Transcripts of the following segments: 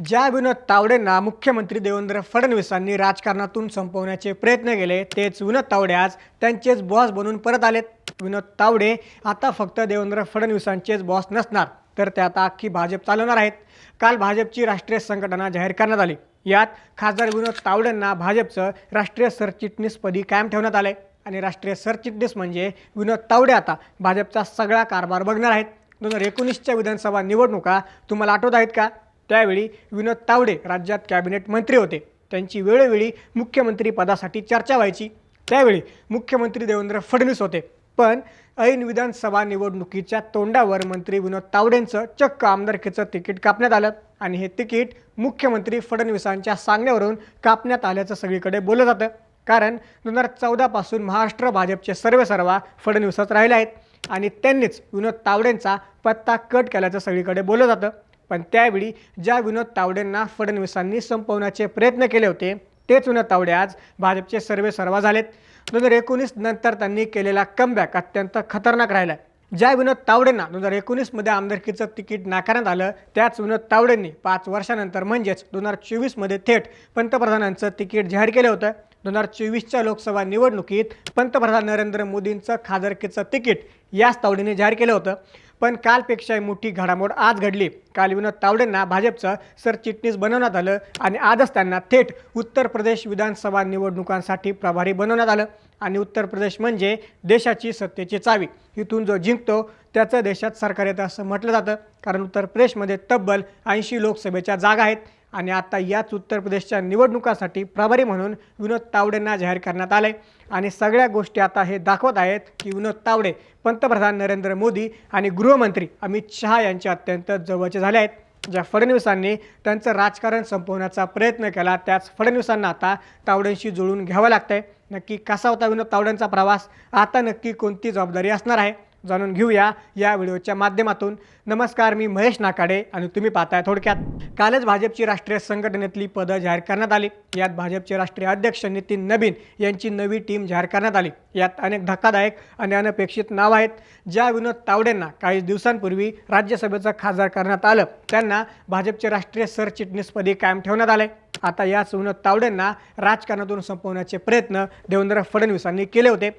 ज्या विनोद तावडेंना मुख्यमंत्री देवेंद्र फडणवीसांनी राजकारणातून संपवण्याचे प्रयत्न केले, तेच विनोद तावडे आज त्यांचेच बॉस बनून परत आलेत. विनोद तावडे आता फक्त देवेंद्र फडणवीसांचेच बॉस नसणार, तर ते आता अख्खी भाजप चालवणार आहेत. काल भाजपची राष्ट्रीय संघटना जाहीर करण्यात आली. यात खासदार विनोद तावडेंना भाजपचं राष्ट्रीय सरचिटणीसपदी कायम ठेवण्यात आले आणि राष्ट्रीय सरचिटणीस म्हणजे विनोद तावडे आता भाजपचा सगळा कारभार बघणार आहेत. 2019च्या विधानसभा निवडणुका तुम्हाला आठवत आहेत का? त्यावेळी विनोद तावडे राज्यात कॅबिनेट मंत्री होते. त्यांची वेळोवेळी मुख्यमंत्री पदासाठी चर्चा व्हायची. त्यावेळी मुख्यमंत्री देवेंद्र फडणवीस होते, पण ऐन विधानसभा निवडणुकीच्या तोंडावर मंत्री विनोद तावडेंचं चक्क आमदारकीचं तिकीट कापण्यात आलं आणि हे तिकीट मुख्यमंत्री फडणवीसांच्या सांगण्यावरून कापण्यात आल्याचं सगळीकडे बोललं जातं. कारण 2014 पासून महाराष्ट्र भाजपचे सर्वेसर्वा फडणवीसच राहिले आहेत आणि त्यांनीच विनोद तावडेंचा पत्ता कट केल्याचं सगळीकडे बोललं जातं. पण त्यावेळी ज्या विनोद तावडेंना फडणवीसांनी संपवण्याचे प्रयत्न केले होते, तेच विनोद तावडे आज भाजपचे सर्वेसर्वा झालेत. 2019 नंतर त्यांनी केलेला कमबॅक अत्यंत खतरनाक राहिला. ज्या विनोद तावडेंना 2019 मध्ये आमदारकीचं तिकीट नाकारण्यात आलं, त्याच विनोद तावडेंनी 5 वर्षानंतर म्हणजेच 2024 मध्ये थेट पंतप्रधानांचं तिकीट जाहीर केलं होतं. 2024च्या लोकसभा निवडणुकीत पंतप्रधान नरेंद्र मोदींचं खासदारकीचं तिकीट याच तावडेने जाहीर केलं होतं. पण कालपेक्षा मोठी घडामोड आज घडली. काल विनोद तावडेंना भाजपचं सरचिटणीस बनवण्यात आलं आणि आजच त्यांना थेट उत्तर प्रदेश विधानसभा निवडणुकांसाठी प्रभारी बनवण्यात आलं. आणि उत्तर प्रदेश म्हणजे देशाची सत्तेची चावी. इथून जो जिंकतो त्याचं देशात सरकार येतं असं म्हटलं जातं. कारण उत्तर प्रदेशमध्ये तब्बल 80 लोकसभेच्या जागा आहेत आणि आता याच उत्तर प्रदेशच्या निवडणुकांसाठी प्रभारी म्हणून विनोद तावडेंना जाहीर करण्यात आले. आणि सगळ्या गोष्टी आता हे दाखवत आहेत की विनोद तावडे पंतप्रधान नरेंद्र मोदी आणि गृहमंत्री अमित शहा यांचे अत्यंत जवळचे झाले आहेत. ज्या फडणवीसांनी त्यांचं राजकारण संपवण्याचा प्रयत्न केला, त्याच फडणवीसांना आता तावडेंशी जुळून घ्यावं लागतंय. नक्की कसा होता विनोद तावडेंचा प्रवास? आता नक्की कोणती जबाबदारी असणार आहे? जाणून घेऊया या व्हिडिओच्या माध्यमातून. नमस्कार, मी महेश नाकाडे आणि तुम्ही पाहताय थोडक्यात. कालच भाजपची राष्ट्रीय संघटनेतली पदं जाहीर करण्यात आली. यात भाजपचे राष्ट्रीय अध्यक्ष नितीन नबीन यांची नवी टीम जाहीर करण्यात आली. यात अनेक धक्कादायक आणि अनपेक्षित नावं आहेत. ज्या विनोद तावडेंना काही दिवसांपूर्वी राज्यसभेचं खासदार करण्यात आलं, त्यांना भाजपचे राष्ट्रीय सरचिटणीसपदी कायम ठेवण्यात आले. आता याच विनोद तावडेंना राजकारणातून संपवण्याचे प्रयत्न देवेंद्र फडणवीसांनी केले होते.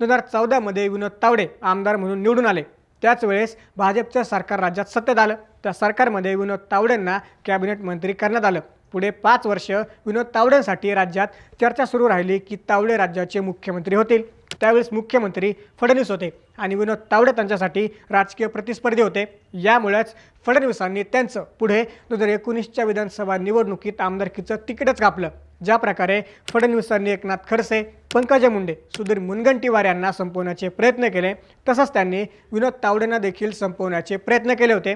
2014 मध्ये विनोद तावडे आमदार म्हणून निवडून आले. त्याच वेळेस भाजपचं सरकार राज्यात सत्तेत आलं. त्या सरकारमध्ये विनोद तावडेंना कॅबिनेट मंत्री करण्यात आलं. पुढे 5 वर्ष विनोद तावडेंसाठी राज्यात चर्चा सुरू राहिली की तावडे राज्याचे मुख्यमंत्री होतील. त्यावेळेस मुख्यमंत्री फडणवीस होते आणि विनोद तावडे त्यांच्यासाठी राजकीय प्रतिस्पर्धी होते. यामुळेच फडणवीसांनी त्यांचं पुढे 2019च्या विधानसभा निवडणुकीत आमदारकीचं तिकीटच कापलं. ज्या प्रकारे फडणवीसांनी एकनाथ खडसे, पंकजा मुंडे, सुधीर मुनगंटीवार यांना संपवण्याचे प्रयत्न केले, तसंच त्यांनी विनोद तावडेंना देखील संपवण्याचे प्रयत्न केले होते.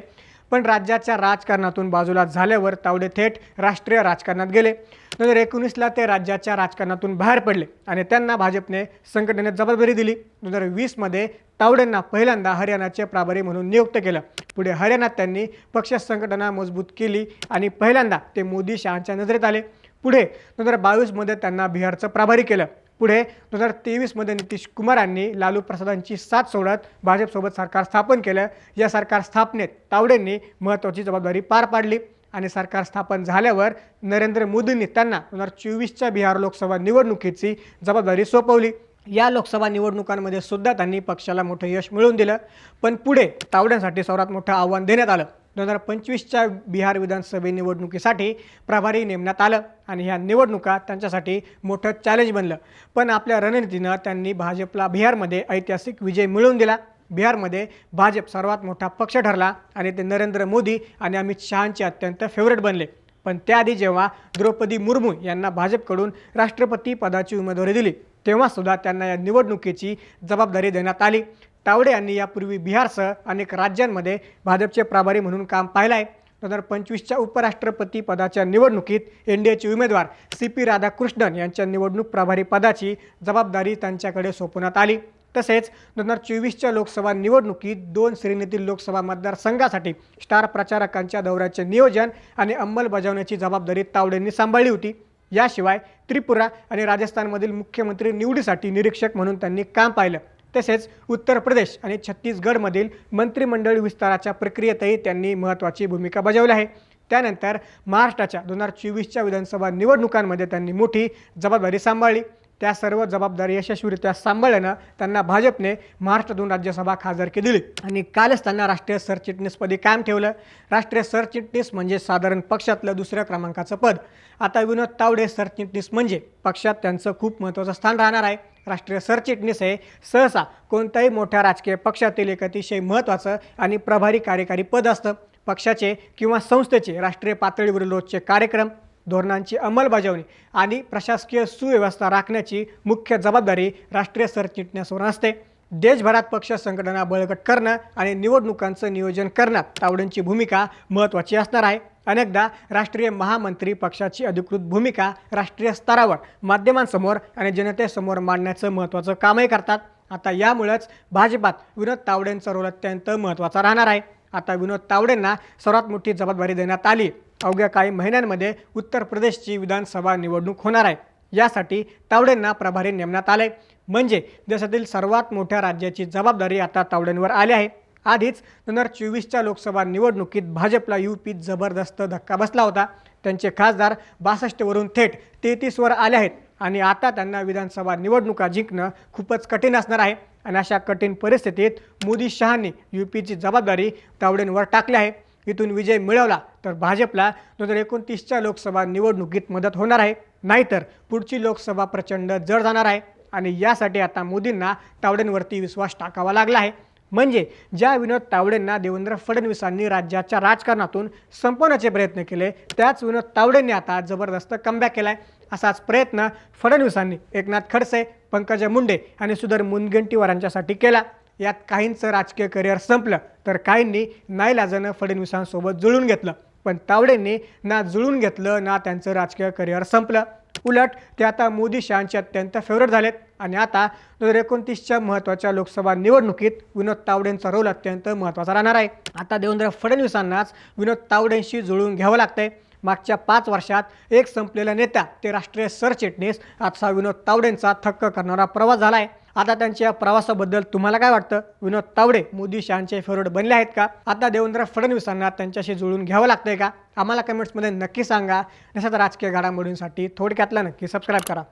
पण राज्याच्या राजकारणातून बाजूला झाल्यावर तावडे थेट राष्ट्रीय राजकारणात गेले. 2019ला ते राज्याच्या राजकारणातून बाहेर पडले आणि त्यांना भाजपने संघटनेत जबाबदारी दिली. 2020 मध्ये तावडेंना पहिल्यांदा हरियाणाचे प्रभारी म्हणून नियुक्त केलं. पुढे हरियाणात त्यांनी पक्ष संघटना मजबूत केली आणि पहिल्यांदा ते मोदी शहांच्या नजरेत आले. पुढे 2022 मध्ये त्यांना बिहारचं प्रभारी केलं. पुढे 2023 मध्ये नितीश कुमार यांनी लालू प्रसादांची साथ सोडत भाजपसोबत सरकार स्थापन केलं. या सरकार स्थापनेत तावडेंनी महत्त्वाची जबाबदारी पार पाडली आणि सरकार स्थापन झाल्यावर नरेंद्र मोदींनी त्यांना 2024च्या बिहार लोकसभा निवडणुकीची जबाबदारी सोपवली. या लोकसभा निवडणुकांमध्ये सुद्धा त्यांनी पक्षाला मोठं यश मिळवून दिलं. पण पुढे तावड्यांसाठी सर्वात मोठं आव्हान देण्यात आलं. 2025च्या बिहार विधानसभा निवडणुकीसाठी प्रभारी नेमण्यात आलं आणि ह्या निवडणुका त्यांच्यासाठी मोठं चॅलेंज बनलं. पण आपल्या रणनीतीनं त्यांनी भाजपला बिहारमध्ये ऐतिहासिक विजय मिळवून दिला. बिहारमध्ये भाजप सर्वात मोठा पक्ष ठरला आणि ते नरेंद्र मोदी आणि अमित शहांचे अत्यंत फेवरेट बनले. पण त्याआधी जेव्हा द्रौपदी मुर्मू यांना भाजपकडून राष्ट्रपती पदाची उमेदवारी दिली, तेव्हासुद्धा त्यांना या निवडणुकीची जबाबदारी देण्यात आली. तावडे यांनी यापूर्वी बिहारसह अनेक राज्यांमध्ये भाजपचे प्रभारी म्हणून काम पाहिलं आहे. 2025च्या उपराष्ट्रपती पदाच्या निवडणुकीत एनडीएचे उमेदवार CP राधाकृष्णन यांच्या निवडणूक प्रभारी पदाची जबाबदारी त्यांच्याकडे सोपवण्यात आली. तसेच 2024च्या लोकसभा निवडणुकीत 2 श्रेणीतील लोकसभा मतदारसंघासाठी स्टार प्रचारकांच्या दौऱ्याचे नियोजन आणि अंमलबजावण्याची जबाबदारी तावडेंनी सांभाळली होती. याशिवाय त्रिपुरा आणि राजस्थानमधील मुख्यमंत्री निवडीसाठी निरीक्षक म्हणून त्यांनी काम पाहिलं. तसेच उत्तर प्रदेश आणि छत्तीसगडमधील मंत्रिमंडळ विस्ताराच्या प्रक्रियेतही त्यांनी महत्त्वाची भूमिका बजावली आहे. त्यानंतर महाराष्ट्राच्या 2024च्या विधानसभा निवडणुकांमध्ये त्यांनी मोठी जबाबदारी सांभाळली. त्या सर्व जबाबदारी यशस्वीरित्या सांभाळल्यानं त्यांना भाजपने महाराष्ट्रातून राज्यसभा खासदारकी दिली आणि कालच त्यांना राष्ट्रीय सरचिटणीसपदी कायम ठेवलं. राष्ट्रीय सरचिटणीस म्हणजे साधारण पक्षातलं दुसऱ्या क्रमांकाचं पद. आता विनोद तावडे सरचिटणीस म्हणजे पक्षात त्यांचं खूप महत्त्वाचं स्थान राहणार आहे. राष्ट्रीय सरचिटणीस हे सहसा कोणत्याही मोठ्या राजकीय पक्षातील एक अतिशय महत्त्वाचं आणि प्रभारी कार्यकारी पद असतं. पक्षाचे किंवा संस्थेचे राष्ट्रीय पातळीवरील रोजचे कार्यक्रम, धोरणांची अंमलबजावणी आणि प्रशासकीय सुव्यवस्था राखण्याची मुख्य जबाबदारी राष्ट्रीय सरचिटणीसवर असते. देशभरात पक्ष संघटना बळकट करणं आणि निवडणुकांचं नियोजन करण्यात तावडेंची भूमिका महत्त्वाची असणार आहे. अनेकदा राष्ट्रीय महामंत्री पक्षाची अधिकृत भूमिका राष्ट्रीय स्तरावर माध्यमांसमोर आणि जनतेसमोर मांडण्याचं महत्त्वाचं कामही करतात. आता यामुळेच भाजपात विनोद तावडेंचा रोल अत्यंत महत्त्वाचा राहणार आहे. आता विनोद तावडेंना सर्वात मोठी जबाबदारी देण्यात आली. अवघ्या काही महिन्यांमध्ये उत्तर प्रदेशची विधानसभा निवडणूक होणार आहे. यासाठी तावडेंना प्रभारी नेमण्यात आले. म्हणजे देशातील सर्वात मोठ्या राज्याची जबाबदारी आता तावडेंवर आली आहे. आधीच 2024च्या लोकसभा निवडणुकीत भाजपला यूपीत जबरदस्त धक्का बसला होता. त्यांचे खासदार 62वरून थेट 33वर आले आहेत आणि आता त्यांना विधानसभा निवडणुका जिंकणं खूपच कठीण असणार आहे. आणि अशा कठीण परिस्थितीत मोदी शहांनी यूपीची जबाबदारी तावडेंवर टाकली आहे. इथून विजय मिळवला तर भाजपला 2029च्या लोकसभा निवडणुकीत मदत होणार आहे. नाहीतर पुढची लोकसभा प्रचंड जड जाणार आहे आणि यासाठी आता मोदींना तावडेंवरती विश्वास टाकावा लागला आहे. म्हणजे ज्या विनोद तावडेंना देवेंद्र फडणवीसांनी राज्याच्या राजकारणातून संपवण्याचे प्रयत्न केले, त्याच विनोद तावडेंनी आता जबरदस्त कमबॅक केला आहे. असाच प्रयत्न फडणवीसांनी एकनाथ खडसे, पंकजा मुंडे आणि सुधीर मुनगंटीवार यांच्यासाठी केला. यात काहींचं राजकीय करिअर संपलं तर काहींनी नाईलाजानं फडणवीसांसोबत जुळून घेतलं. पण तावडेंनी ना जुळून घेतलं ना त्यांचं राजकीय करिअर संपलं. उलट ते आता मोदी शहांचे अत्यंत फेवरेट झालेत आणि आता 2029च्या महत्त्वाच्या लोकसभा निवडणुकीत विनोद तावडेंचा रोल अत्यंत महत्त्वाचा राहणार आहे. आता देवेंद्र फडणवीसांनाच विनोद तावडेंशी जुळून घ्यावं लागतंय. मागच्या 5 वर्षात एक संपलेला नेता ते राष्ट्रीय सरचिटणीस आजचा विनोद तावडेंचा थक्क करणारा प्रवास झाला आहे. आता त्यांच्या प्रवासाबद्दल तुम्हाला काय वाटतं? विनोद तावडे मोदी शहांचे फेवरेट बनले आहेत का? आता देवेंद्र फडणवीसांना त्यांच्याशी जुळून घ्यावं लागतंय का? आम्हाला कमेंट्समध्ये नक्की सांगा. तसंच राजकीय घडामोडींसाठी थोडक्यातला नक्की सबस्क्राईब करा.